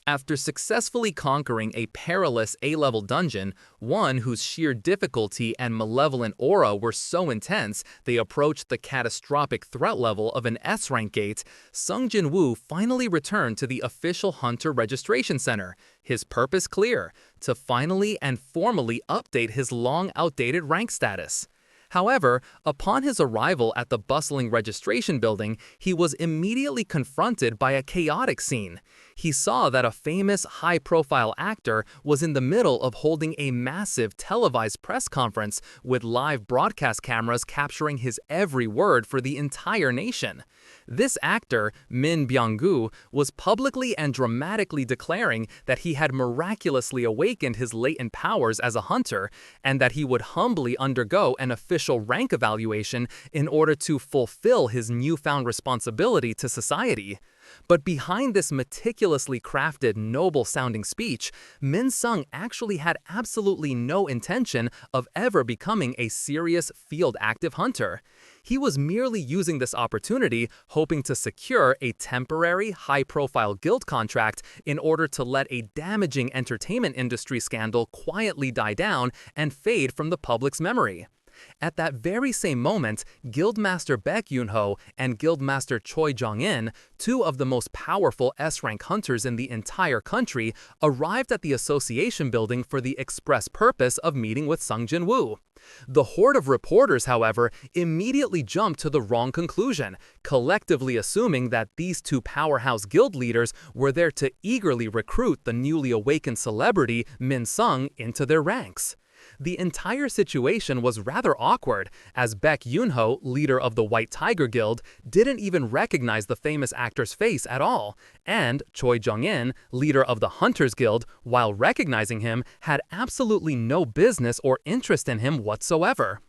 After successfully conquering a perilous A-level dungeon, one whose sheer difficulty and malevolent aura were so intense they approached the catastrophic threat level of an S-rank gate, Sung Jin-woo finally returned to the official Hunter Registration Center, his purpose clear: to finally and formally update his long-outdated rank status. However, upon his arrival at the bustling registration building, he was immediately confronted by a chaotic scene. He saw that a famous, high-profile actor was in the middle of holding a massive televised press conference with live broadcast cameras capturing his every word for the entire nation. This actor, Min Byung-gu, was publicly and dramatically declaring that he had miraculously awakened his latent powers as a hunter, and that he would humbly undergo an official rank evaluation in order to fulfill his newfound responsibility to society. But behind this meticulously crafted, noble-sounding speech, Min Sung actually had absolutely no intention of ever becoming a serious field-active hunter. He was merely using this opportunity, hoping to secure a temporary, high-profile guild contract in order to let a damaging entertainment industry scandal quietly die down and fade from the public's memory. At that very same moment, Guildmaster Baek Yoon-ho and Guildmaster Choi Jong-in, two of the most powerful S-rank hunters in the entire country, arrived at the association building for the express purpose of meeting with Sung Jin-woo. The horde of reporters, however, immediately jumped to the wrong conclusion, collectively assuming that these two powerhouse guild leaders were there to eagerly recruit the newly awakened celebrity Min Sung into their ranks. The entire situation was rather awkward, as Baek Yoon-ho, leader of the White Tiger Guild, didn't even recognize the famous actor's face at all, and Choi Jong-in, leader of the Hunters Guild, while recognizing him, had absolutely no business or interest in him whatsoever.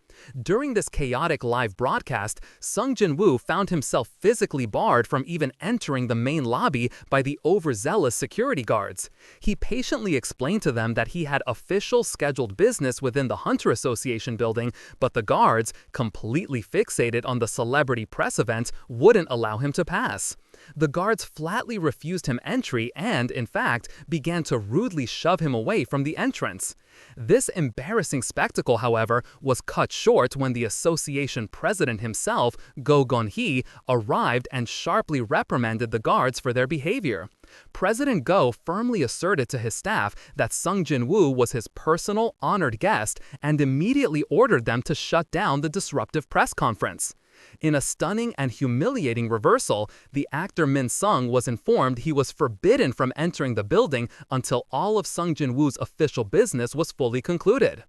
During this chaotic live broadcast, Sung Jin-woo found himself physically barred from even entering the main lobby by the overzealous security guards. He patiently explained to them that he had official scheduled business within the Hunter Association building, but the guards, completely fixated on the celebrity press event, wouldn't allow him to pass. The guards flatly refused him entry and, in fact, began to rudely shove him away from the entrance. This embarrassing spectacle, however, was cut short when the association president himself, Go Gun-hee, arrived and sharply reprimanded the guards for their behavior. President Go firmly asserted to his staff that Sung Jin-woo was his personal, honored guest and immediately ordered them to shut down the disruptive press conference. In a stunning and humiliating reversal, the actor Min Sung was informed he was forbidden from entering the building until all of Sung Jin-woo's official business was fully concluded.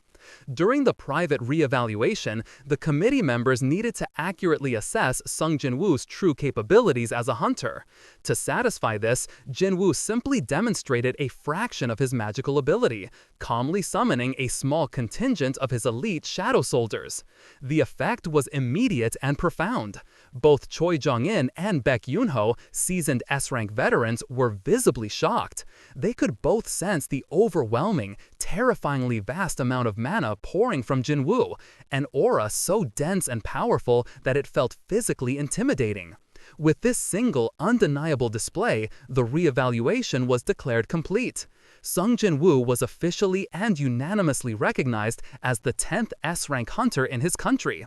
During the private re-evaluation, the committee members needed to accurately assess Sung Jin-woo's true capabilities as a hunter. To satisfy this, Jin-woo simply demonstrated a fraction of his magical ability, calmly summoning a small contingent of his elite shadow soldiers. The effect was immediate and profound. Both Choi Jong-in and Baek Yoon-ho, seasoned S-rank veterans, were visibly shocked. They could both sense the overwhelming, terrifyingly vast amount of mana pouring from Jin-woo, an aura so dense and powerful that it felt physically intimidating. With this single, undeniable display, the re-evaluation was declared complete. Sung Jin-woo was officially and unanimously recognized as the 10th S-rank hunter in his country.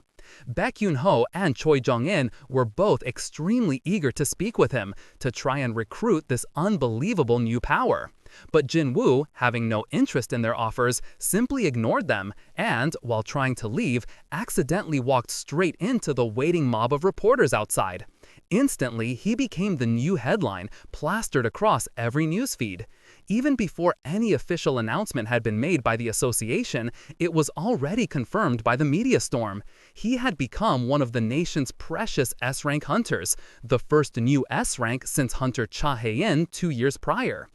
Baek Yoon-ho and Choi Jong-in were both extremely eager to speak with him, to try and recruit this unbelievable new power. But Jin-woo, having no interest in their offers, simply ignored them and, while trying to leave, accidentally walked straight into the waiting mob of reporters outside. Instantly, he became the new headline, plastered across every newsfeed. Even before any official announcement had been made by the association, it was already confirmed by the media storm. He had become one of the nation's precious S-rank hunters, the first new S-rank since Hunter Cha Hae-in 2 years prior.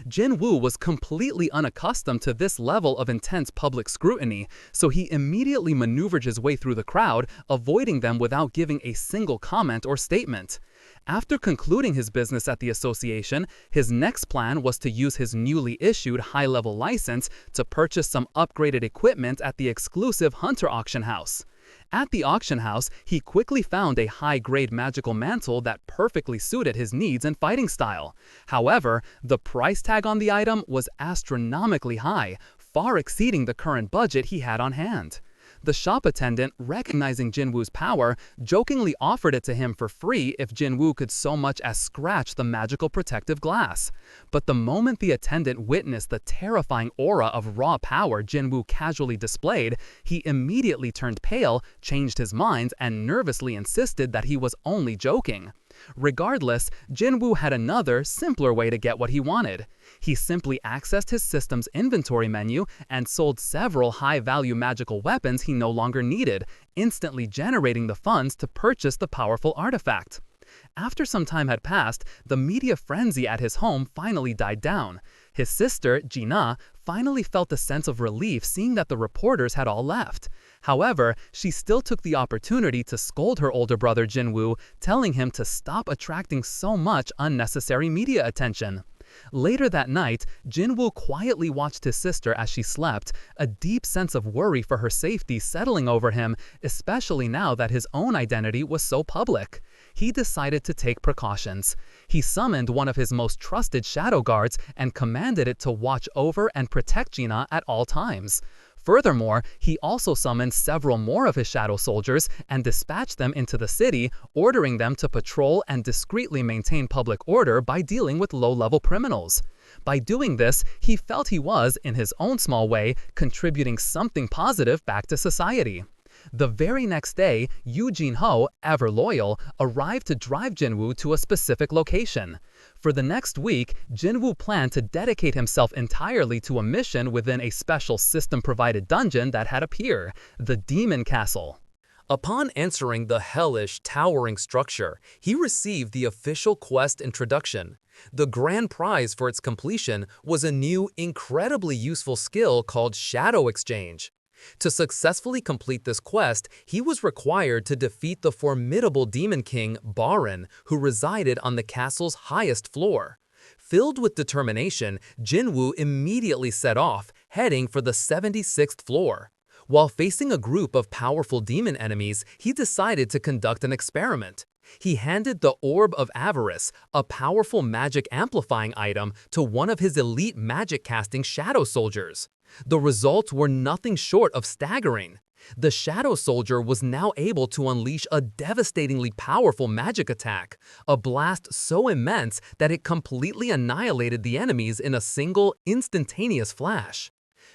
Jin-woo was completely unaccustomed to this level of intense public scrutiny, so he immediately maneuvered his way through the crowd, avoiding them without giving a single comment or statement. After concluding his business at the association, his next plan was to use his newly issued high-level license to purchase some upgraded equipment at the exclusive Hunter auction house. At the auction house, he quickly found a high-grade magical mantle that perfectly suited his needs and fighting style. However, the price tag on the item was astronomically high, far exceeding the current budget he had on hand. The shop attendant, recognizing Jinwoo's power, jokingly offered it to him for free if Jinwoo could so much as scratch the magical protective glass. But the moment the attendant witnessed the terrifying aura of raw power Jinwoo casually displayed, he immediately turned pale, changed his mind, and nervously insisted that he was only joking. Regardless, Jinwoo had another, simpler way to get what he wanted. He simply accessed his system's inventory menu and sold several high-value magical weapons he no longer needed, instantly generating the funds to purchase the powerful artifact. After some time had passed, the media frenzy at his home finally died down. His sister, Jina, finally felt a sense of relief seeing that the reporters had all left. However, she still took the opportunity to scold her older brother Jinwoo, telling him to stop attracting so much unnecessary media attention. Later that night, Jinwoo quietly watched his sister as she slept, a deep sense of worry for her safety settling over him, especially now that his own identity was so public. He decided to take precautions. He summoned one of his most trusted shadow guards and commanded it to watch over and protect Jina at all times. Furthermore, he also summoned several more of his shadow soldiers and dispatched them into the city, ordering them to patrol and discreetly maintain public order by dealing with low-level criminals. By doing this, he felt he was, in his own small way, contributing something positive back to society. The very next day, Yu Jin-ho, ever loyal, arrived to drive Jinwoo to a specific location. For the next week, Jinwoo planned to dedicate himself entirely to a mission within a special system-provided dungeon that had appeared, the Demon Castle. Upon entering the hellish, towering structure, he received the official quest introduction. The grand prize for its completion was a new, incredibly useful skill called Shadow Exchange. To successfully complete this quest, he was required to defeat the formidable Demon King, Barin, who resided on the castle's highest floor. Filled with determination, Jinwoo immediately set off, heading for the 76th floor. While facing a group of powerful demon enemies, he decided to conduct an experiment. He handed the Orb of Avarice, a powerful magic amplifying item, to one of his elite magic-casting shadow soldiers. The results were nothing short of staggering. The shadow soldier was now able to unleash a devastatingly powerful magic attack, a blast so immense that it completely annihilated the enemies in a single, instantaneous flash.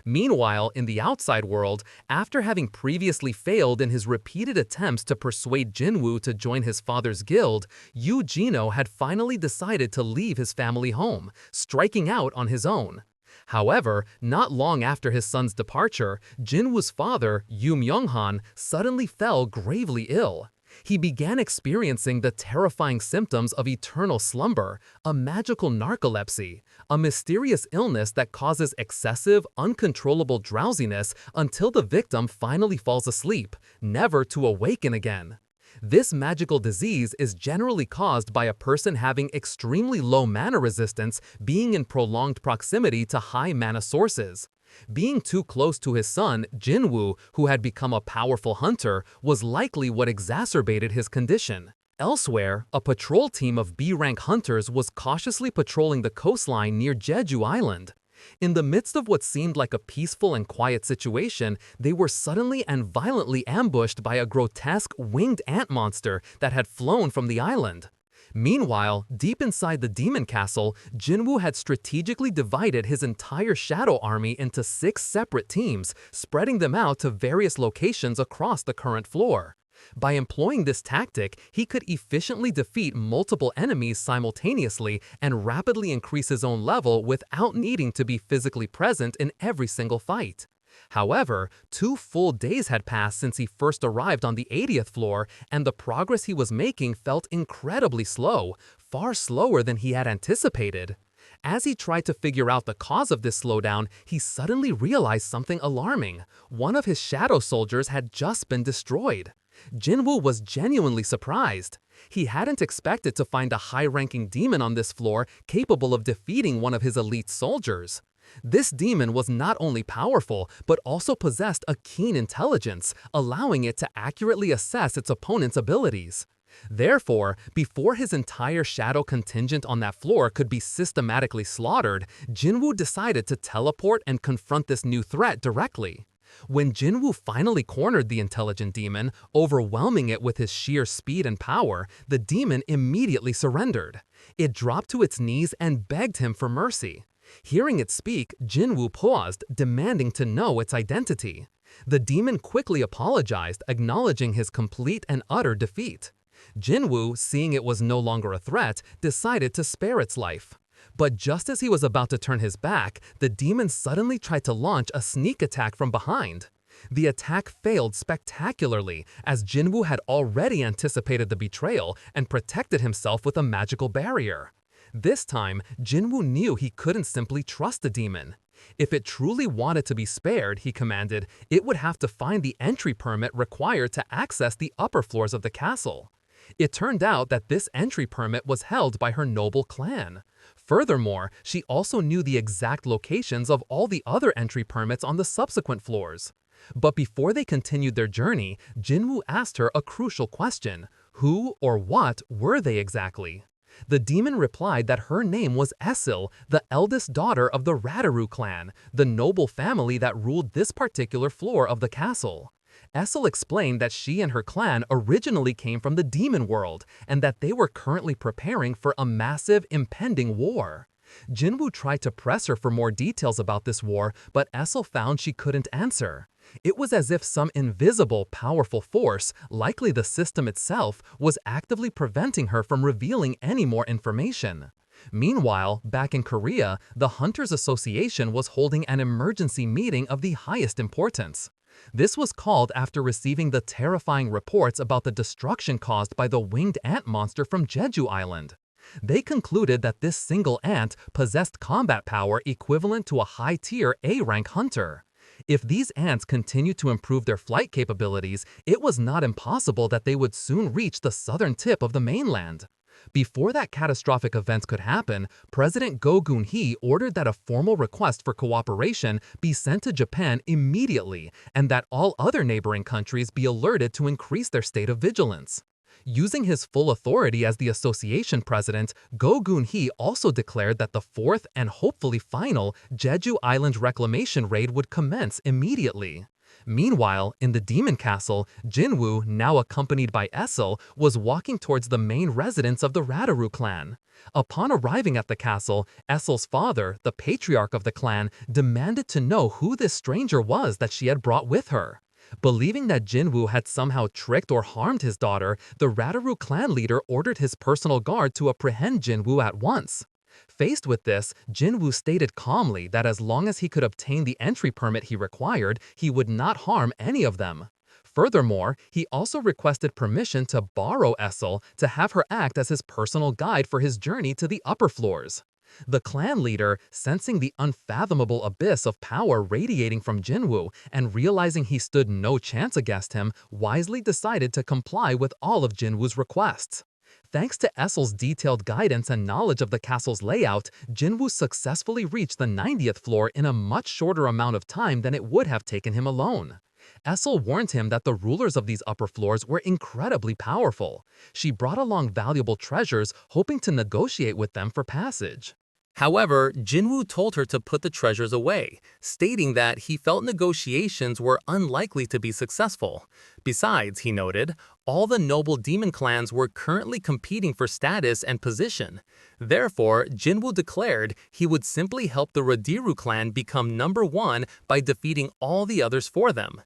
Meanwhile, in the outside world, after having previously failed in his repeated attempts to persuade Jinwoo to join his father's guild, Yu Jino had finally decided to leave his family home, striking out on his own. However, not long after his son's departure, Jinwoo's father, Yu Myung-han, suddenly fell gravely ill. He began experiencing the terrifying symptoms of eternal slumber, a magical narcolepsy, a mysterious illness that causes excessive, uncontrollable drowsiness until the victim finally falls asleep, never to awaken again. This magical disease is generally caused by a person having extremely low mana resistance being in prolonged proximity to high mana sources. Being too close to his son, Jinwoo, who had become a powerful hunter, was likely what exacerbated his condition. Elsewhere, a patrol team of B-rank hunters was cautiously patrolling the coastline near Jeju Island. In the midst of what seemed like a peaceful and quiet situation, they were suddenly and violently ambushed by a grotesque winged ant monster that had flown from the island. Meanwhile, deep inside the Demon Castle, Jinwoo had strategically divided his entire shadow army into 6 separate teams, spreading them out to various locations across the current floor. By employing this tactic, he could efficiently defeat multiple enemies simultaneously and rapidly increase his own level without needing to be physically present in every single fight. However, 2 full days had passed since he first arrived on the 80th floor, and the progress he was making felt incredibly slow, far slower than he had anticipated. As he tried to figure out the cause of this slowdown, he suddenly realized something alarming. One of his shadow soldiers had just been destroyed. Jinwoo was genuinely surprised. He hadn't expected to find a high-ranking demon on this floor capable of defeating one of his elite soldiers. This demon was not only powerful, but also possessed a keen intelligence, allowing it to accurately assess its opponent's abilities. Therefore, before his entire shadow contingent on that floor could be systematically slaughtered, Jinwoo decided to teleport and confront this new threat directly. When Jinwoo finally cornered the intelligent demon, overwhelming it with his sheer speed and power, the demon immediately surrendered. It dropped to its knees and begged him for mercy. Hearing it speak, Jinwoo paused, demanding to know its identity. The demon quickly apologized, acknowledging his complete and utter defeat. Jinwoo, seeing it was no longer a threat, decided to spare its life. But just as he was about to turn his back, the demon suddenly tried to launch a sneak attack from behind. The attack failed spectacularly, as Jinwoo had already anticipated the betrayal and protected himself with a magical barrier. This time, Jinwoo knew he couldn't simply trust the demon. If it truly wanted to be spared, he commanded, it would have to find the entry permit required to access the upper floors of the castle. It turned out that this entry permit was held by her noble clan. Furthermore, she also knew the exact locations of all the other entry permits on the subsequent floors. But before they continued their journey, Jinwoo asked her a crucial question. Who or what were they exactly? The demon replied that her name was Esil, the eldest daughter of the Radaru clan, the noble family that ruled this particular floor of the castle. Esil explained that she and her clan originally came from the demon world, and that they were currently preparing for a massive, impending war. Jinwoo tried to press her for more details about this war, but Esil found she couldn't answer. It was as if some invisible, powerful force, likely the system itself, was actively preventing her from revealing any more information. Meanwhile, back in Korea, the Hunters Association was holding an emergency meeting of the highest importance. This was called after receiving the terrifying reports about the destruction caused by the winged ant monster from Jeju Island. They concluded that this single ant possessed combat power equivalent to a high-tier A-rank hunter. If these ants continued to improve their flight capabilities, it was not impossible that they would soon reach the southern tip of the mainland. Before that catastrophic event could happen, President Go Geun-hye ordered that a formal request for cooperation be sent to Japan immediately, and that all other neighboring countries be alerted to increase their state of vigilance. Using his full authority as the association president, Go Geun-hye also declared that the fourth and hopefully final Jeju Island reclamation raid would commence immediately. Meanwhile, in the Demon Castle, Jinwoo, now accompanied by Esil, was walking towards the main residence of the Radaru clan. Upon arriving at the castle, Esil's father, the patriarch of the clan, demanded to know who this stranger was that she had brought with her. Believing that Jinwoo had somehow tricked or harmed his daughter, the Radaru clan leader ordered his personal guard to apprehend Jinwoo at once. Faced with this, Jinwoo stated calmly that as long as he could obtain the entry permit he required, he would not harm any of them. Furthermore, he also requested permission to borrow Esil to have her act as his personal guide for his journey to the upper floors. The clan leader, sensing the unfathomable abyss of power radiating from Jinwoo and realizing he stood no chance against him, wisely decided to comply with all of Jinwoo's requests. Thanks to Esil's detailed guidance and knowledge of the castle's layout, Jinwoo successfully reached the 90th floor in a much shorter amount of time than it would have taken him alone. Esil warned him that the rulers of these upper floors were incredibly powerful. She brought along valuable treasures, hoping to negotiate with them for passage. However, Jinwoo told her to put the treasures away, stating that he felt negotiations were unlikely to be successful. Besides, he noted, all the noble demon clans were currently competing for status and position. Therefore, Jinwoo declared he would simply help the Radiru clan become #1 by defeating all the others for them.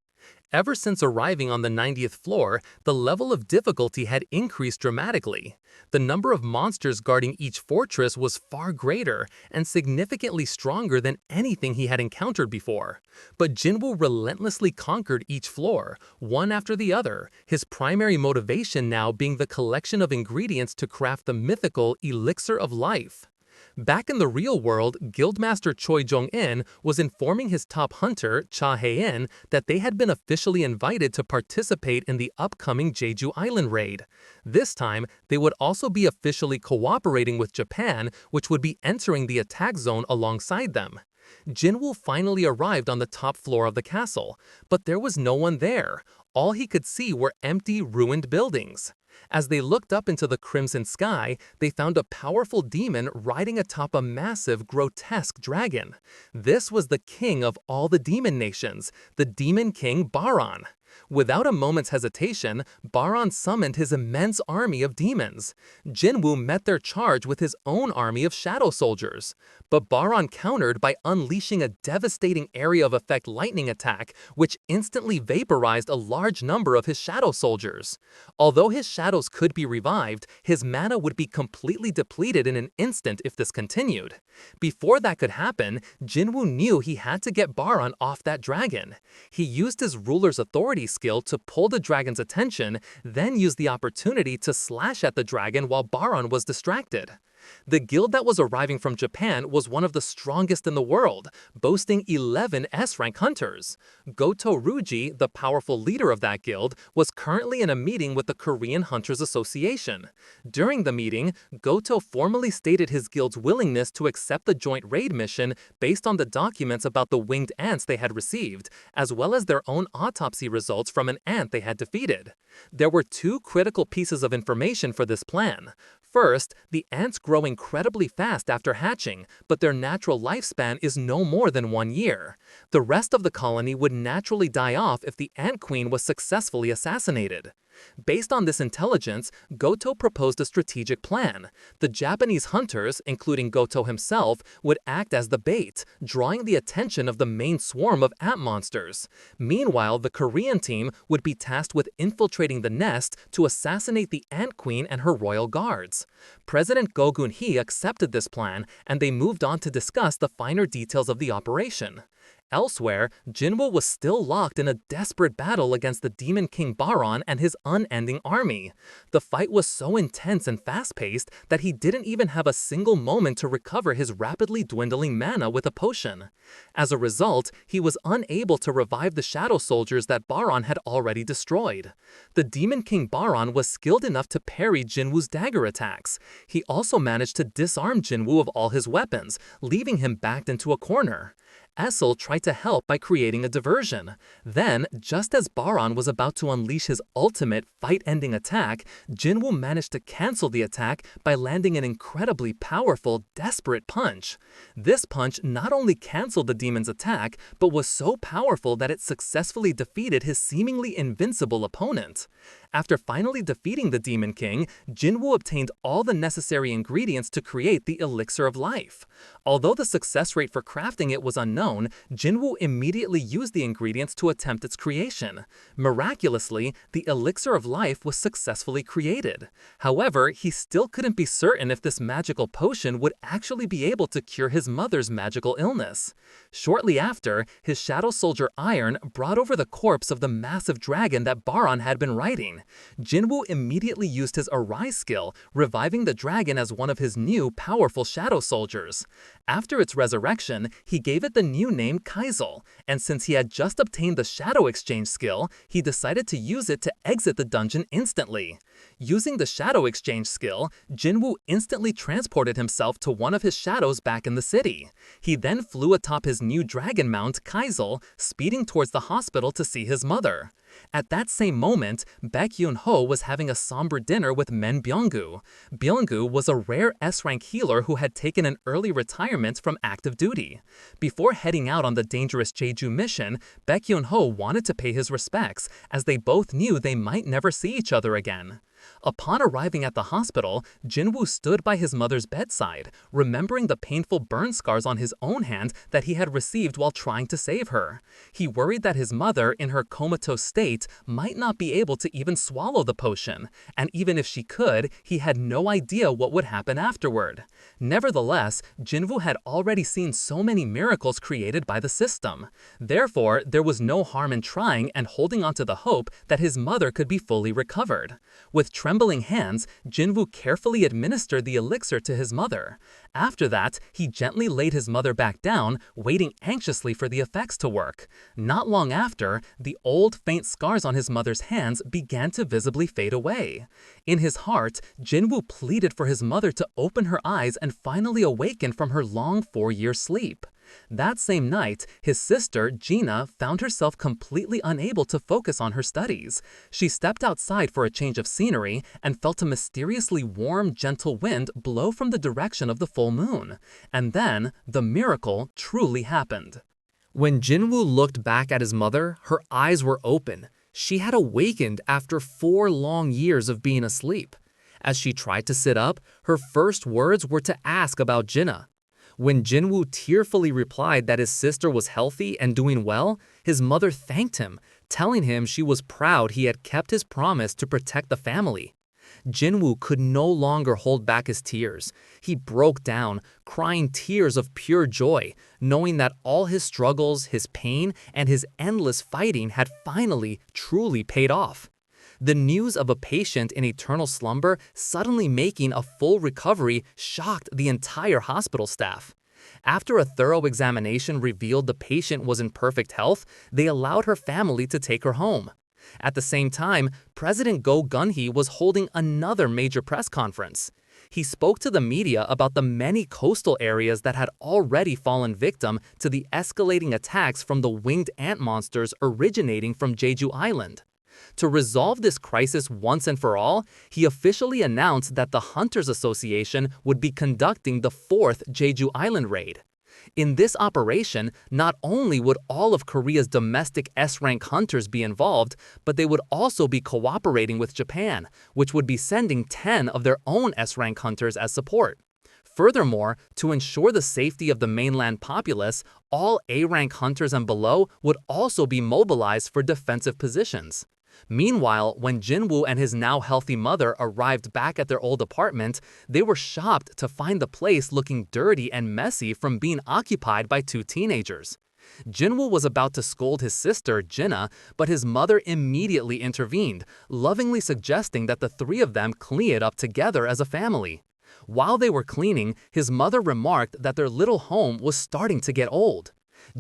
Ever since arriving on the 90th floor, the level of difficulty had increased dramatically. The number of monsters guarding each fortress was far greater and significantly stronger than anything he had encountered before. But Jinwoo relentlessly conquered each floor, one after the other, his primary motivation now being the collection of ingredients to craft the mythical Elixir of Life. Back in the real world, Guildmaster Choi Jong-in was informing his top hunter, Cha Hae-in, that they had been officially invited to participate in the upcoming Jeju Island raid. This time, they would also be officially cooperating with Japan, which would be entering the attack zone alongside them. Jinwoo finally arrived on the top floor of the castle, but there was no one there. All he could see were empty, ruined buildings. As they looked up into the crimson sky, they found a powerful demon riding atop a massive, grotesque dragon. This was the king of all the demon nations, the Demon King Baron. Without a moment's hesitation, Baron summoned his immense army of demons. Jinwoo met their charge with his own army of shadow soldiers. But Baron countered by unleashing a devastating area of effect lightning attack, which instantly vaporized a large number of his shadow soldiers. Although his shadows could be revived, his mana would be completely depleted in an instant if this continued. Before that could happen, Jinwoo knew he had to get Baron off that dragon. He used his ruler's authority skill to pull the dragon's attention, then used the opportunity to slash at the dragon while Baron was distracted. The guild that was arriving from Japan was one of the strongest in the world, boasting 11 S-rank hunters. Goto Ruji, the powerful leader of that guild, was currently in a meeting with the Korean Hunters Association. During the meeting, Goto formally stated his guild's willingness to accept the joint raid mission based on the documents about the winged ants they had received, as well as their own autopsy results from an ant they had defeated. There were two critical pieces of information for this plan. First, the ants grow incredibly fast after hatching, but their natural lifespan is no more than 1 year. The rest of the colony would naturally die off if the ant queen was successfully assassinated. Based on this intelligence, Goto proposed a strategic plan. The Japanese hunters, including Goto himself, would act as the bait, drawing the attention of the main swarm of ant monsters. Meanwhile, the Korean team would be tasked with infiltrating the nest to assassinate the Ant Queen and her royal guards. President Go Gun-hee accepted this plan, and they moved on to discuss the finer details of the operation. Elsewhere, Jinwoo was still locked in a desperate battle against the Demon King Baron and his unending army. The fight was so intense and fast-paced that he didn't even have a single moment to recover his rapidly dwindling mana with a potion. As a result, he was unable to revive the shadow soldiers that Baron had already destroyed. The Demon King Baron was skilled enough to parry Jinwoo's dagger attacks. He also managed to disarm Jinwoo of all his weapons, leaving him backed into a corner. Essel tried to help by creating a diversion. Then, just as Baron was about to unleash his ultimate fight-ending attack, Jinwoo managed to cancel the attack by landing an incredibly powerful, desperate punch. This punch not only canceled the demon's attack, but was so powerful that it successfully defeated his seemingly invincible opponent. After finally defeating the Demon King, Jinwoo obtained all the necessary ingredients to create the Elixir of Life. Although the success rate for crafting it was unknown, Jinwoo immediately used the ingredients to attempt its creation. Miraculously, the Elixir of Life was successfully created. However, he still couldn't be certain if this magical potion would actually be able to cure his mother's magical illness. Shortly after, his shadow soldier Iron brought over the corpse of the massive dragon that Baron had been riding. Jinwoo immediately used his Arise skill, reviving the dragon as one of his new powerful shadow soldiers. After its resurrection, he gave it the new name Kaizel, and since he had just obtained the Shadow Exchange skill, he decided to use it to exit the dungeon instantly. Using the Shadow Exchange skill, Jinwoo instantly transported himself to one of his shadows back in the city. He then flew atop his new dragon mount, Kaizel, speeding towards the hospital to see his mother. At that same moment, Baek Yun-ho was having a somber dinner with Men Byung-gu. Byung-gu was a rare S-rank healer who had taken an early retirement from active duty. Before heading out on the dangerous Jeju mission, Baek Yun-ho wanted to pay his respects, as they both knew they might never see each other again. Upon arriving at the hospital, Jinwoo stood by his mother's bedside, remembering the painful burn scars on his own hand that he had received while trying to save her. He worried that his mother, in her comatose state, might not be able to even swallow the potion, and even if she could, he had no idea what would happen afterward. Nevertheless, Jinwoo had already seen so many miracles created by the system. Therefore, there was no harm in trying and holding on to the hope that his mother could be fully recovered. With trembling hands, Jinwoo carefully administered the elixir to his mother. After that, he gently laid his mother back down, waiting anxiously for the effects to work. Not long after, the old, faint scars on his mother's hands began to visibly fade away. In his heart, Jinwoo pleaded for his mother to open her eyes and finally awaken from her long 4-year sleep. That same night, his sister, Gina, found herself completely unable to focus on her studies. She stepped outside for a change of scenery and felt a mysteriously warm, gentle wind blow from the direction of the full moon. And then, the miracle truly happened. When Jinwoo looked back at his mother, her eyes were open. She had awakened after 4 long years of being asleep. As she tried to sit up, her first words were to ask about Gina. When Jinwoo tearfully replied that his sister was healthy and doing well, his mother thanked him, telling him she was proud he had kept his promise to protect the family. Jinwoo could no longer hold back his tears. He broke down, crying tears of pure joy, knowing that all his struggles, his pain, and his endless fighting had finally, truly paid off. The news of a patient in eternal slumber suddenly making a full recovery shocked the entire hospital staff. After a thorough examination revealed the patient was in perfect health, they allowed her family to take her home. At the same time, President Go Gun-hee was holding another major press conference. He spoke to the media about the many coastal areas that had already fallen victim to the escalating attacks from the winged ant monsters originating from Jeju Island. To resolve this crisis once and for all, he officially announced that the Hunters Association would be conducting the 4th Jeju Island raid. In this operation, not only would all of Korea's domestic S-rank hunters be involved, but they would also be cooperating with Japan, which would be sending 10 of their own S-rank hunters as support. Furthermore, to ensure the safety of the mainland populace, all A-rank hunters and below would also be mobilized for defensive positions. Meanwhile, when Jinwoo and his now healthy mother arrived back at their old apartment, they were shocked to find the place looking dirty and messy from being occupied by 2 teenagers. Jinwoo was about to scold his sister, Gina, but his mother immediately intervened, lovingly suggesting that the 3 of them clean it up together as a family. While they were cleaning, his mother remarked that their little home was starting to get old.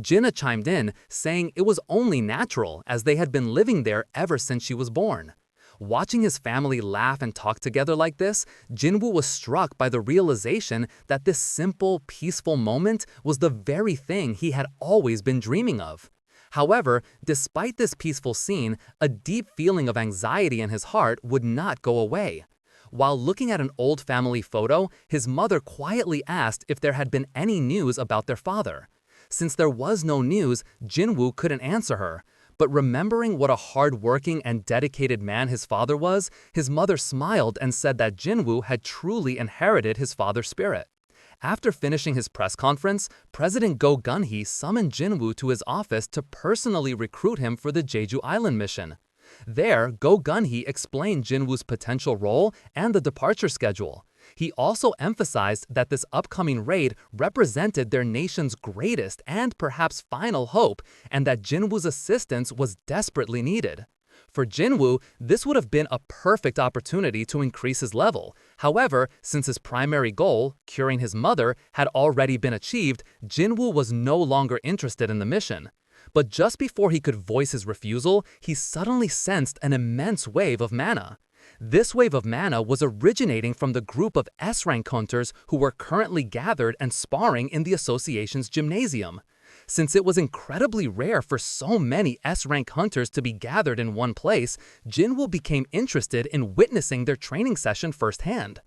Gina chimed in, saying it was only natural as they had been living there ever since she was born. Watching his family laugh and talk together like this, Jinwoo was struck by the realization that this simple, peaceful moment was the very thing he had always been dreaming of. However, despite this peaceful scene, a deep feeling of anxiety in his heart would not go away. While looking at an old family photo, his mother quietly asked if there had been any news about their father. Since there was no news, Jinwoo couldn't answer her. But remembering what a hard-working and dedicated man his father was, his mother smiled and said that Jinwoo had truly inherited his father's spirit. After finishing his press conference, President Go Gun-hee summoned Jinwoo to his office to personally recruit him for the Jeju Island mission. There, Go Gun-hee explained Jinwoo's potential role and the departure schedule. He also emphasized that this upcoming raid represented their nation's greatest and perhaps final hope, and that Jinwoo's assistance was desperately needed. For Jinwoo, this would have been a perfect opportunity to increase his level. However, since his primary goal, curing his mother, had already been achieved, Jinwoo was no longer interested in the mission. But just before he could voice his refusal, he suddenly sensed an immense wave of mana. This wave of mana was originating from the group of S-rank hunters who were currently gathered and sparring in the association's gymnasium. Since it was incredibly rare for so many S-rank hunters to be gathered in one place, Jinwoo became interested in witnessing their training session firsthand.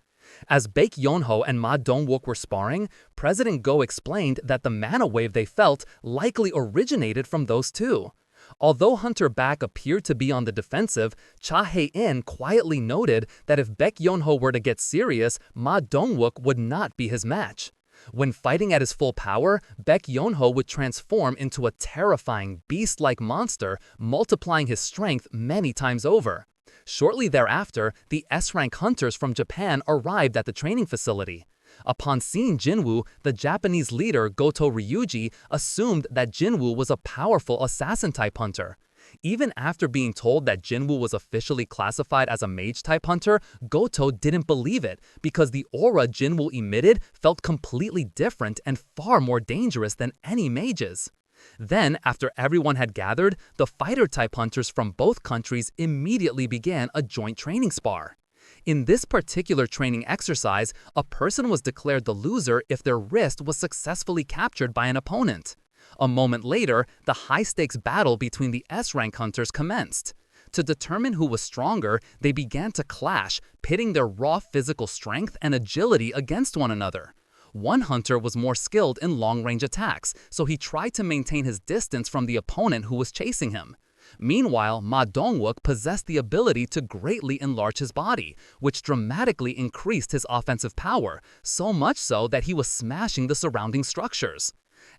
As Baek Yeonho and Ma Dongwook were sparring, President Go explained that the mana wave they felt likely originated from those two. Although Hunter Baek appeared to be on the defensive, Cha Hae-in quietly noted that if Baek Yeonho were to get serious, Ma Dongwook would not be his match. When fighting at his full power, Baek Yeonho would transform into a terrifying, beast-like monster, multiplying his strength many times over. Shortly thereafter, the S-rank hunters from Japan arrived at the training facility. Upon seeing Jinwoo, the Japanese leader Goto Ryuji assumed that Jinwoo was a powerful assassin-type hunter. Even after being told that Jinwoo was officially classified as a mage-type hunter, Goto didn't believe it because the aura Jinwoo emitted felt completely different and far more dangerous than any mage's. Then, after everyone had gathered, the fighter-type hunters from both countries immediately began a joint training spar. In this particular training exercise, a person was declared the loser if their wrist was successfully captured by an opponent. A moment later, the high-stakes battle between the S-rank hunters commenced. To determine who was stronger, they began to clash, pitting their raw physical strength and agility against one another. One hunter was more skilled in long-range attacks, so he tried to maintain his distance from the opponent who was chasing him. Meanwhile, Ma Dongwook possessed the ability to greatly enlarge his body, which dramatically increased his offensive power, so much so that he was smashing the surrounding structures.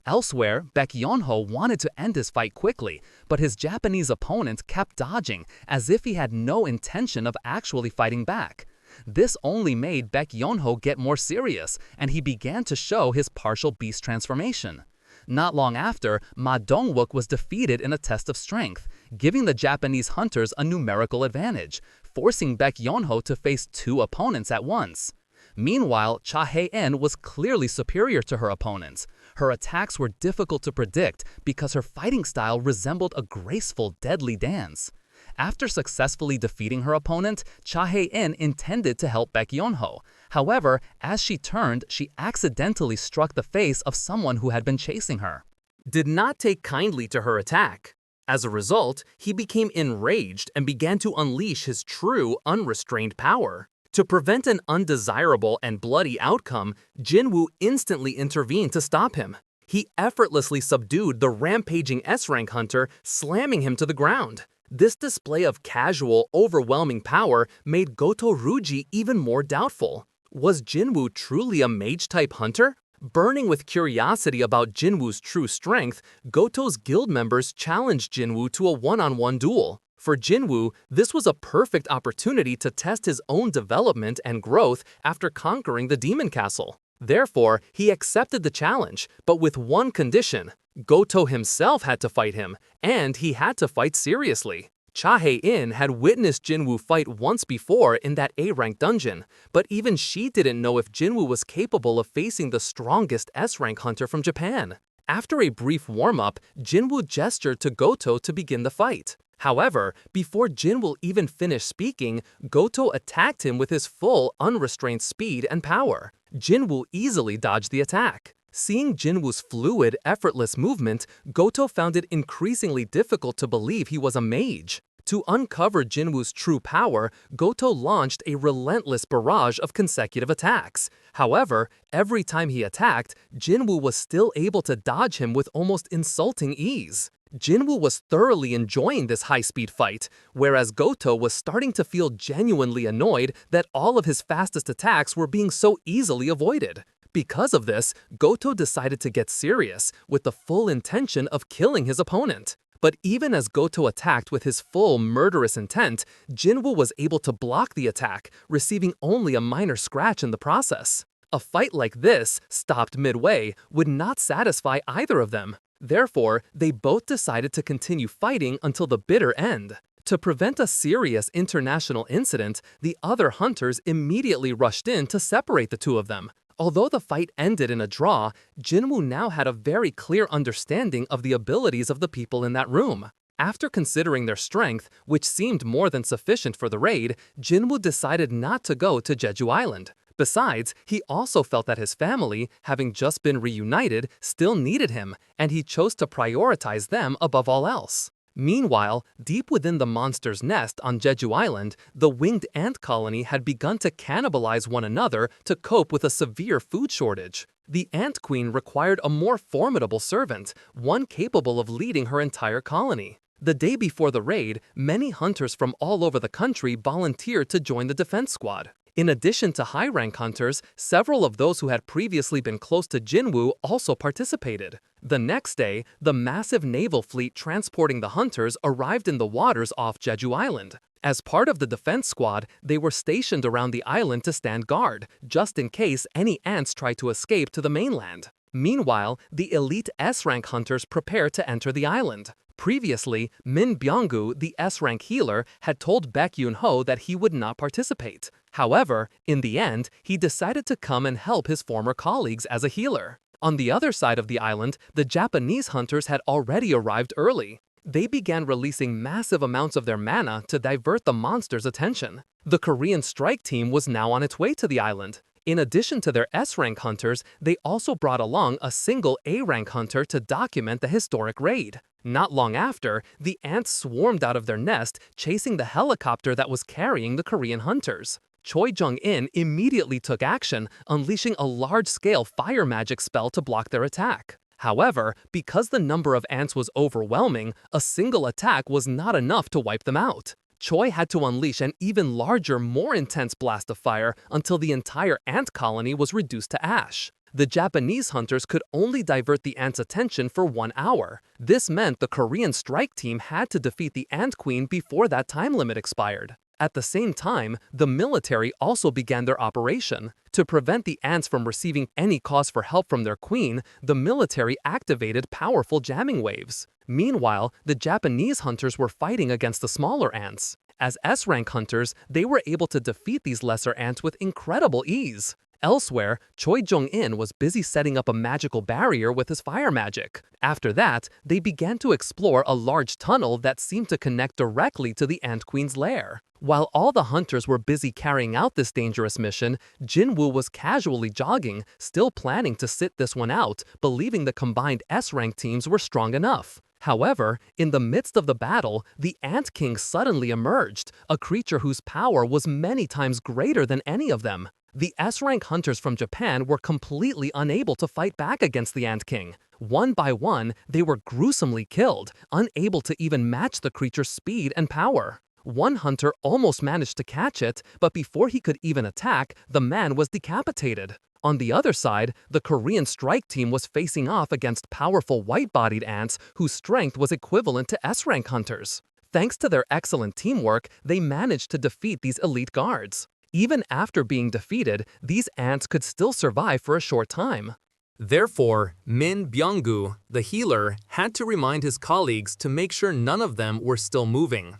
Elsewhere, Baek Yeonho wanted to end his fight quickly, but his Japanese opponent kept dodging as if he had no intention of actually fighting back. This only made Baek Yeonho get more serious, and he began to show his partial beast transformation. Not long after, Ma Dongwook was defeated in a test of strength, giving the Japanese hunters a numerical advantage, forcing Baek Yeonho to face two opponents at once. Meanwhile, Cha Hae-in was clearly superior to her opponents. Her attacks were difficult to predict because her fighting style resembled a graceful, deadly dance. After successfully defeating her opponent, Cha Hae-in intended to help Baek Yeonho. However, as she turned, she accidentally struck the face of someone who had been chasing her. Did not take kindly to her attack. As a result, he became enraged and began to unleash his true, unrestrained power. To prevent an undesirable and bloody outcome, Jinwoo instantly intervened to stop him. He effortlessly subdued the rampaging S-rank hunter, slamming him to the ground. This display of casual, overwhelming power made Goto Ruji even more doubtful. Was Jinwoo truly a mage-type hunter? Burning with curiosity about Jinwoo's true strength, Goto's guild members challenged Jinwoo to a one-on-one duel. For Jinwoo, this was a perfect opportunity to test his own development and growth after conquering the Demon Castle. Therefore, he accepted the challenge, but with one condition. Goto himself had to fight him, and he had to fight seriously. Cha Hae-in had witnessed Jinwoo fight once before in that A-rank dungeon, but even she didn't know if Jinwoo was capable of facing the strongest S-rank hunter from Japan. After a brief warm-up, Jinwoo gestured to Goto to begin the fight. However, before Jinwoo even finished speaking, Goto attacked him with his full, unrestrained speed and power. Jinwoo easily dodged the attack. Seeing Jinwoo's fluid, effortless movement, Goto found it increasingly difficult to believe he was a mage. To uncover Jinwoo's true power, Goto launched a relentless barrage of consecutive attacks. However, every time he attacked, Jinwoo was still able to dodge him with almost insulting ease. Jinwoo was thoroughly enjoying this high-speed fight, whereas Goto was starting to feel genuinely annoyed that all of his fastest attacks were being so easily avoided. Because of this, Goto decided to get serious, with the full intention of killing his opponent. But even as Goto attacked with his full murderous intent, Jinwoo was able to block the attack, receiving only a minor scratch in the process. A fight like this, stopped midway, would not satisfy either of them. Therefore, they both decided to continue fighting until the bitter end. To prevent a serious international incident, the other hunters immediately rushed in to separate the two of them. Although the fight ended in a draw, Jinwoo now had a very clear understanding of the abilities of the people in that room. After considering their strength, which seemed more than sufficient for the raid, Jinwoo decided not to go to Jeju Island. Besides, he also felt that his family, having just been reunited, still needed him, and he chose to prioritize them above all else. Meanwhile, deep within the monster's nest on Jeju Island, the winged ant colony had begun to cannibalize one another to cope with a severe food shortage. The ant queen required a more formidable servant, one capable of leading her entire colony. The day before the raid, many hunters from all over the country volunteered to join the defense squad. In addition to high-rank hunters, several of those who had previously been close to Jinwoo also participated. The next day, the massive naval fleet transporting the hunters arrived in the waters off Jeju Island. As part of the defense squad, they were stationed around the island to stand guard, just in case any ants tried to escape to the mainland. Meanwhile, the elite S-rank hunters prepared to enter the island. Previously, Min Byung-gu, the S-rank healer, had told Baek Yeonho that he would not participate. However, in the end, he decided to come and help his former colleagues as a healer. On the other side of the island, the Japanese hunters had already arrived early. They began releasing massive amounts of their mana to divert the monster's attention. The Korean strike team was now on its way to the island. In addition to their S-rank hunters, they also brought along a single A-rank hunter to document the historic raid. Not long after, the ants swarmed out of their nest, chasing the helicopter that was carrying the Korean hunters. Choi Jong-in immediately took action, unleashing a large-scale fire magic spell to block their attack. However, because the number of ants was overwhelming, a single attack was not enough to wipe them out. Choi had to unleash an even larger, more intense blast of fire until the entire ant colony was reduced to ash. The Japanese hunters could only divert the ants' attention for 1 hour. This meant the Korean strike team had to defeat the Ant Queen before that time limit expired. At the same time, the military also began their operation. To prevent the ants from receiving any cause for help from their queen, the military activated powerful jamming waves. Meanwhile, the Japanese hunters were fighting against the smaller ants. As S-rank hunters, they were able to defeat these lesser ants with incredible ease. Elsewhere, Choi Jong-in was busy setting up a magical barrier with his fire magic. After that, they began to explore a large tunnel that seemed to connect directly to the Ant Queen's lair. While all the hunters were busy carrying out this dangerous mission, Jin-woo was casually jogging, still planning to sit this one out, believing the combined S-rank teams were strong enough. However, in the midst of the battle, the Ant King suddenly emerged, a creature whose power was many times greater than any of them. The S-rank hunters from Japan were completely unable to fight back against the Ant King. One by one, they were gruesomely killed, unable to even match the creature's speed and power. One hunter almost managed to catch it, but before he could even attack, the man was decapitated. On the other side, the Korean strike team was facing off against powerful white-bodied ants whose strength was equivalent to S-rank hunters. Thanks to their excellent teamwork, they managed to defeat these elite guards. Even after being defeated, these ants could still survive for a short time. Therefore, Min Byung-gu, the healer, had to remind his colleagues to make sure none of them were still moving.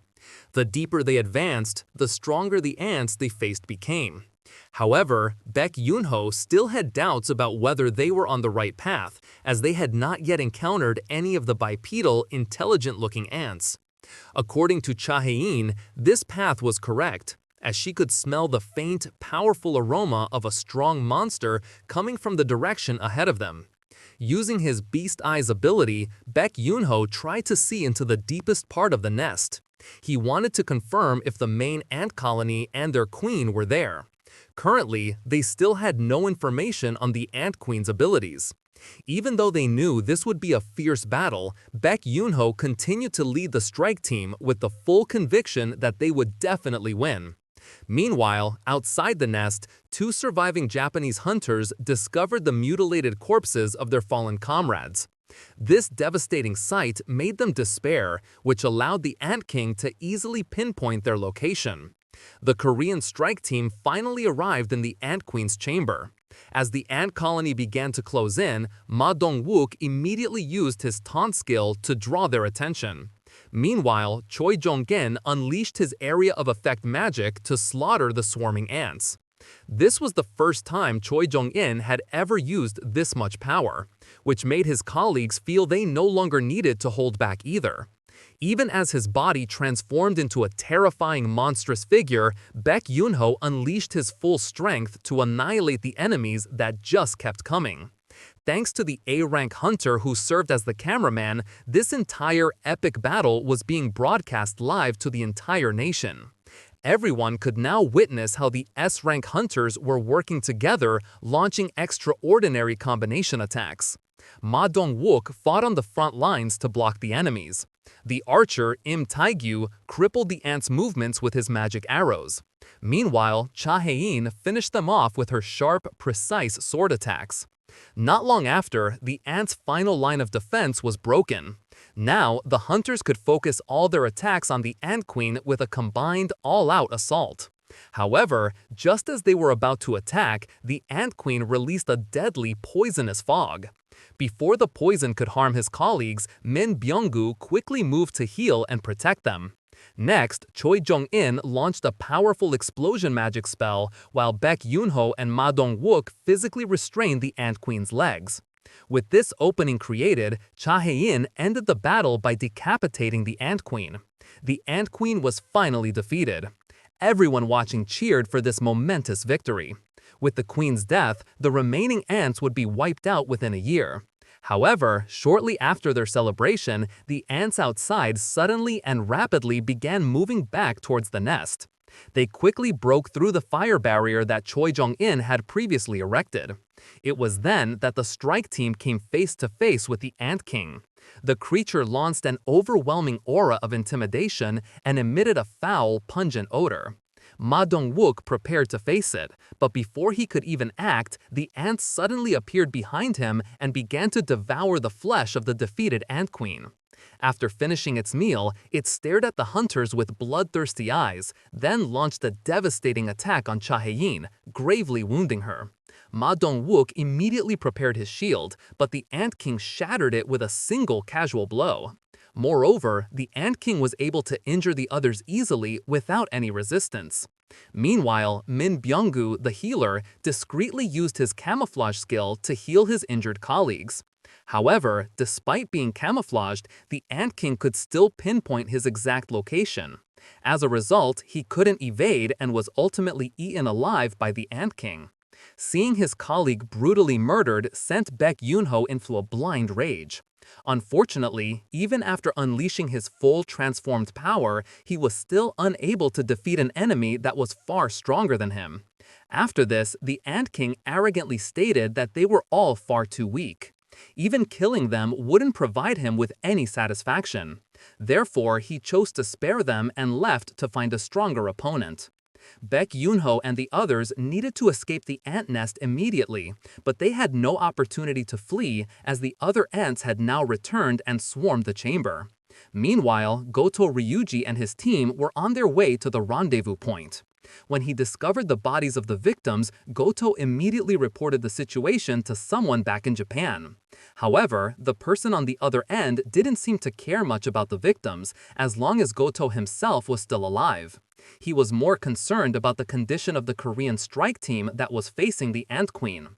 The deeper they advanced, the stronger the ants they faced became. However, Baek Yoon-ho still had doubts about whether they were on the right path, as they had not yet encountered any of the bipedal, intelligent-looking ants. According to Cha Hae-in, this path was correct, as she could smell the faint, powerful aroma of a strong monster coming from the direction ahead of them. Using his Beast Eyes ability, Baek Yoon-ho tried to see into the deepest part of the nest. He wanted to confirm if the main ant colony and their queen were there. Currently, they still had no information on the Ant Queen's abilities. Even though they knew this would be a fierce battle, Baek Yoon-ho continued to lead the strike team with the full conviction that they would definitely win. Meanwhile, outside the nest, 2 surviving Japanese hunters discovered the mutilated corpses of their fallen comrades. This devastating sight made them despair, which allowed the Ant King to easily pinpoint their location. The Korean strike team finally arrived in the Ant Queen's chamber. As the ant colony began to close in, Ma Dong-wook immediately used his taunt skill to draw their attention. Meanwhile, Choi Jong-in unleashed his area of effect magic to slaughter the swarming ants. This was the first time Choi Jong-in had ever used this much power, which made his colleagues feel they no longer needed to hold back either. Even as his body transformed into a terrifying monstrous figure, Baek Yoon-ho unleashed his full strength to annihilate the enemies that just kept coming. Thanks to the A-rank hunter who served as the cameraman, this entire epic battle was being broadcast live to the entire nation. Everyone could now witness how the S-rank hunters were working together, launching extraordinary combination attacks. Ma Dong-wook fought on the front lines to block the enemies. The archer, Im Tae-gyu, crippled the ants' movements with his magic arrows. Meanwhile, Cha Hae-in finished them off with her sharp, precise sword attacks. Not long after, the ants' final line of defense was broken. Now, the hunters could focus all their attacks on the Ant Queen with a combined, all-out assault. However, just as they were about to attack, the Ant Queen released a deadly, poisonous fog. Before the poison could harm his colleagues, Min Byung-gu quickly moved to heal and protect them. Next, Choi Jong-in launched a powerful explosion magic spell, while Baek Yoon-ho and Ma Dong-wook physically restrained the Ant Queen's legs. With this opening created, Cha Hae-in ended the battle by decapitating the Ant Queen. The Ant Queen was finally defeated. everyone watching cheered for this momentous victory. With the queen's death, the remaining ants would be wiped out within a year. However, shortly after their celebration, the ants outside suddenly and rapidly began moving back towards the nest. They quickly broke through the fire barrier that Choi Jong-in had previously erected. It was then that the strike team came face to face with the Ant King. The creature launched an overwhelming aura of intimidation and emitted a foul, pungent odor. Ma Dong-wook prepared to face it, but before he could even act, the ant suddenly appeared behind him and began to devour the flesh of the defeated Ant Queen. After finishing its meal, it stared at the hunters with bloodthirsty eyes, then launched a devastating attack on Cha Hae-in, gravely wounding her. Ma Dong-wook immediately prepared his shield, but the Ant King shattered it with a single casual blow. Moreover, the Ant King was able to injure the others easily without any resistance. Meanwhile, Min Byung-gu, the healer, discreetly used his camouflage skill to heal his injured colleagues. However, despite being camouflaged, the Ant King could still pinpoint his exact location. As a result, he couldn't evade and was ultimately eaten alive by the Ant King. Seeing his colleague brutally murdered sent Baek Yoon-ho into a blind rage. Unfortunately, even after unleashing his full transformed power, he was still unable to defeat an enemy that was far stronger than him. After this, the Ant King arrogantly stated that they were all far too weak. Even killing them wouldn't provide him with any satisfaction. Therefore, he chose to spare them and left to find a stronger opponent. Baek Yoon-ho and the others needed to escape the ant nest immediately, but they had no opportunity to flee as the other ants had now returned and swarmed the chamber. Meanwhile, Goto Ryuji and his team were on their way to the rendezvous point. When he discovered the bodies of the victims, Goto immediately reported the situation to someone back in Japan. However, the person on the other end didn't seem to care much about the victims, as long as Goto himself was still alive. He was more concerned about the condition of the Korean strike team that was facing the Ant Queen.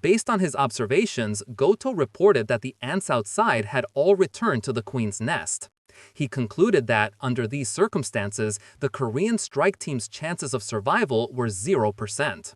Based on his observations, Goto reported that the ants outside had all returned to the Queen's nest. He concluded that, under these circumstances, the Korean strike team's chances of survival were 0%.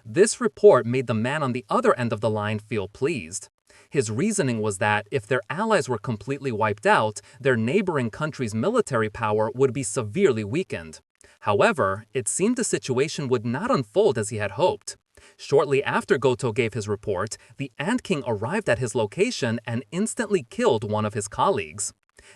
This report made the man on the other end of the line feel pleased. His reasoning was that if their allies were completely wiped out, their neighboring country's military power would be severely weakened. However, it seemed the situation would not unfold as he had hoped. Shortly after Goto gave his report, the Ant King arrived at his location and instantly killed one of his colleagues.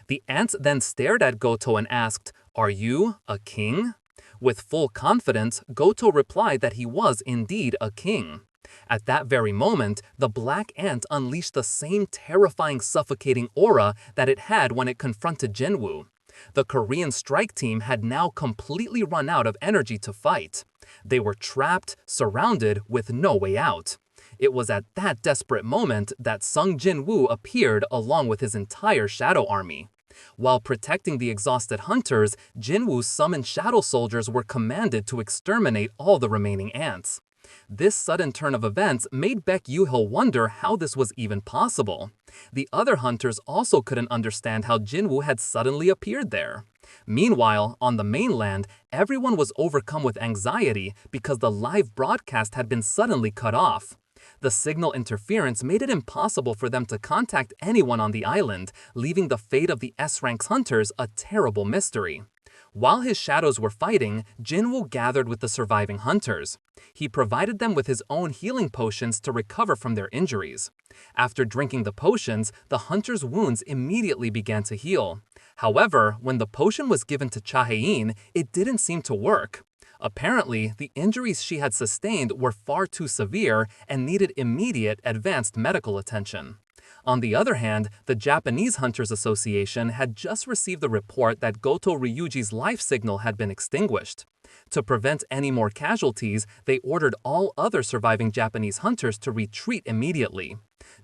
The ants then stared at Goto and asked, "Are you a king?" With full confidence, Goto replied that he was indeed a king. At that very moment, the black ant unleashed the same terrifying, suffocating aura that it had when it confronted Jinwoo. The Korean strike team had now completely run out of energy to fight. They were trapped, surrounded, with no way out. It was at that desperate moment that Sung Jin-woo appeared along with his entire shadow army. While protecting the exhausted hunters, Jin-woo's summoned shadow soldiers were commanded to exterminate all the remaining ants. This sudden turn of events made Baek Yoo-ho wonder how this was even possible. The other hunters also couldn't understand how Jinwoo had suddenly appeared there. Meanwhile, on the mainland, everyone was overcome with anxiety because the live broadcast had been suddenly cut off. The signal interference made it impossible for them to contact anyone on the island, leaving the fate of the S-Rank's hunters a terrible mystery. While his shadows were fighting, Jinwoo gathered with the surviving hunters. He provided them with his own healing potions to recover from their injuries. After drinking the potions, the hunters' wounds immediately began to heal. However, when the potion was given to Cha Hae-in, it didn't seem to work. Apparently, the injuries she had sustained were far too severe and needed immediate, advanced medical attention. On the other hand, the Japanese Hunters Association had just received the report that Goto Ryuji's life signal had been extinguished. To prevent any more casualties, they ordered all other surviving Japanese hunters to retreat immediately.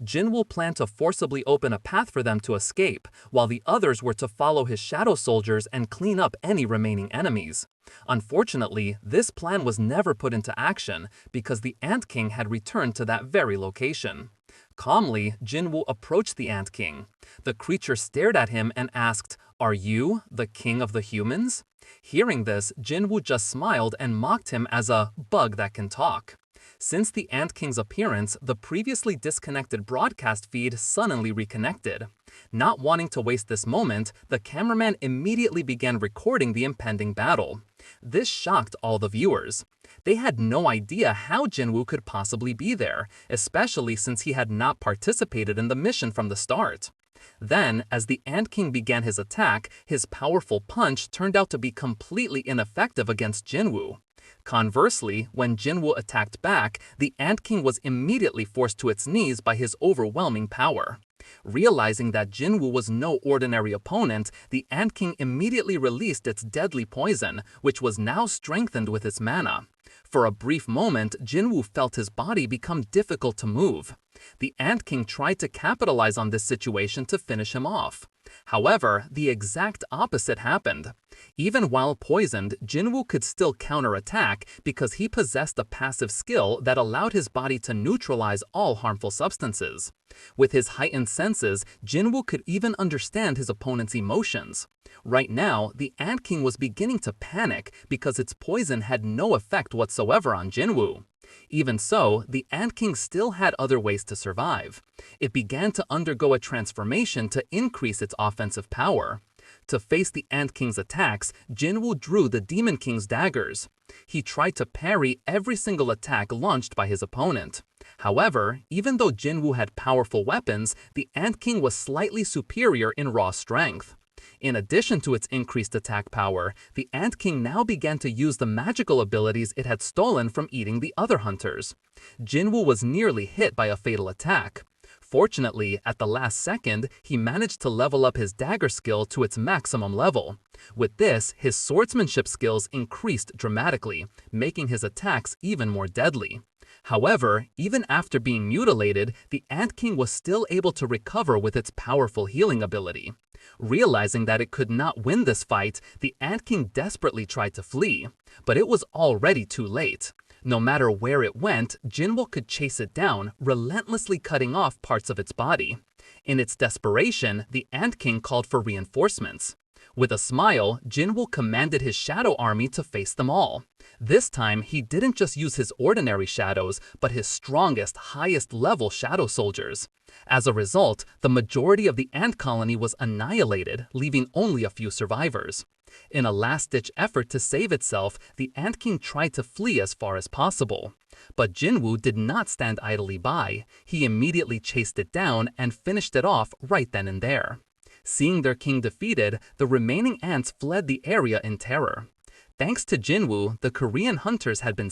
Jinwoo planned to forcibly open a path for them to escape, while the others were to follow his shadow soldiers and clean up any remaining enemies. Unfortunately, this plan was never put into action because the Ant King had returned to that very location. Calmly, Jinwoo approached the Ant King. The creature stared at him and asked, "Are you the king of the humans?" Hearing this, Jinwoo just smiled and mocked him as a bug that can talk. Since the Ant King's appearance, the previously disconnected broadcast feed suddenly reconnected. Not wanting to waste this moment, the cameraman immediately began recording the impending battle. This shocked all the viewers. They had no idea how Jinwoo could possibly be there, especially since he had not participated in the mission from the start. Then, as the Ant King began his attack, his powerful punch turned out to be completely ineffective against Jinwoo. Conversely, when Jinwoo attacked back, the Ant King was immediately forced to its knees by his overwhelming power. Realizing that Jinwoo was no ordinary opponent, the Ant King immediately released its deadly poison, which was now strengthened with its mana. For a brief moment, Jinwoo felt his body become difficult to move. The Ant King tried to capitalize on this situation to finish him off. However, the exact opposite happened. Even while poisoned, Jinwoo could still counterattack because he possessed a passive skill that allowed his body to neutralize all harmful substances. With his heightened senses, Jinwoo could even understand his opponent's emotions. Right now, the Ant King was beginning to panic because its poison had no effect whatsoever on Jinwoo. Even so, the Ant King still had other ways to survive. It began to undergo a transformation to increase its offensive power. To face the Ant King's attacks, Jinwoo drew the Demon King's daggers. He tried to parry every single attack launched by his opponent. However, even though Jinwoo had powerful weapons, the Ant King was slightly superior in raw strength. In addition to its increased attack power, the Ant King now began to use the magical abilities it had stolen from eating the other hunters. Jinwoo was nearly hit by a fatal attack. Fortunately, at the last second, he managed to level up his dagger skill to its maximum level. With this, his swordsmanship skills increased dramatically, making his attacks even more deadly. However, even after being mutilated, the Ant King was still able to recover with its powerful healing ability. Realizing that it could not win this fight, the Ant King desperately tried to flee, but it was already too late. No matter where it went, Jinwoo could chase it down, relentlessly cutting off parts of its body. In its desperation, the Ant King called for reinforcements. With a smile, Jinwoo commanded his shadow army to face them all. This time, he didn't just use his ordinary shadows, but his strongest, highest-level shadow soldiers. As a result, the majority of the ant colony was annihilated, leaving only a few survivors. In a last-ditch effort to save itself, the Ant King tried to flee as far as possible. But Jinwoo did not stand idly by. He immediately chased it down and finished it off right then and there. Seeing their king defeated, the remaining ants fled the area in terror. Thanks to Jinwoo, the Korean hunters had been